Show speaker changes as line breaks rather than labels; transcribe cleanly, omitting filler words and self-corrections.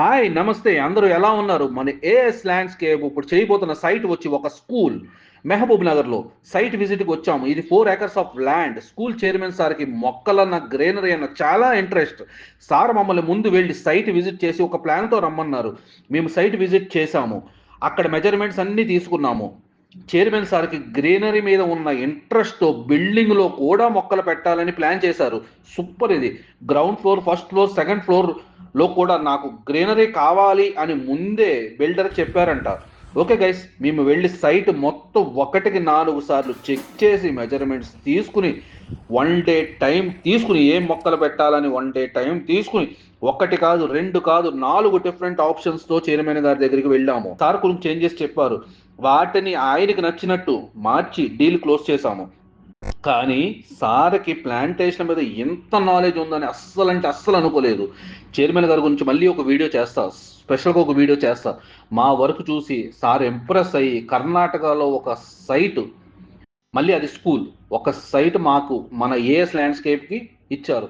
Hi నమస్తే అందరూ ఎలా ఉన్నారు? మన ఏఎస్ ల్యాండ్స్కేప్ ఇప్పుడు చేయబోతున్న సైట్ వచ్చి ఒక స్కూల్ మెహబూబ్ నగర్లో సైట్ విజిట్కి వచ్చాము. ఇది 4 acres of land. School chairman సార్కి మొక్కలన్న గ్రీనరీ అన్న చాలా ఇంట్రెస్ట్. సార్ మమ్మల్ని ముందు వెళ్ళి సైట్ విజిట్ చేసి ఒక ప్లాన్తో రమ్మన్నారు. మేము సైట్ విజిట్ చేశాము. అక్కడ మెజర్మెంట్స్ అన్నీ తీసుకున్నాము. చైర్మన్ సార్కి గ్రీనరీ మీద ఉన్న ఇంట్రెస్ట్ బిల్డింగ్లో కూడా మొక్కలు పెట్టాలని ప్లాన్ చేశారు. సూపర్ ఇది. Ground floor, first floor, second floor లో కూడా నాకు గ్రీనరీ కావాలి అని ముందే బిల్డర్ చెప్పారంట. ఓకే గైస్, మేము వెళ్ళి సైట్ మొత్తం 1-4 సార్లు చెక్ చేసి మెజర్మెంట్స్ తీసుకుని 1 డే టైం తీసుకుని ఏం మొక్కలు పెట్టాలని 1 డే టైం తీసుకుని 1 కాదు 2 కాదు 4 డిఫరెంట్ ఆప్షన్స్తో చైర్మన్ గారి దగ్గరికి వెళ్ళాము. సార్ కొంచెం చేంజెస్ చెప్పారు. వాటిని ఆయనకి నచ్చినట్టు మార్చి డీల్ క్లోజ్ చేశాము. కానీ సార్కి ప్లాంటేషన్ మీద ఎంత నాలెడ్జ్ ఉందని అస్సలు అంటే అస్సలు అనుకోలేదు. చైర్మన్ గారి గురించి మళ్ళీ ఒక వీడియో చేస్తా, స్పెషల్గా ఒక వీడియో చేస్తా. మా వర్క్ చూసి సార్ ఇంప్రెస్ అయ్యి కర్ణాటకలో ఒక సైట్, మళ్ళీ అది స్కూల్, ఒక సైట్ మాకు మన ఏఎస్ ల్యాండ్స్కేప్కి ఇచ్చారు.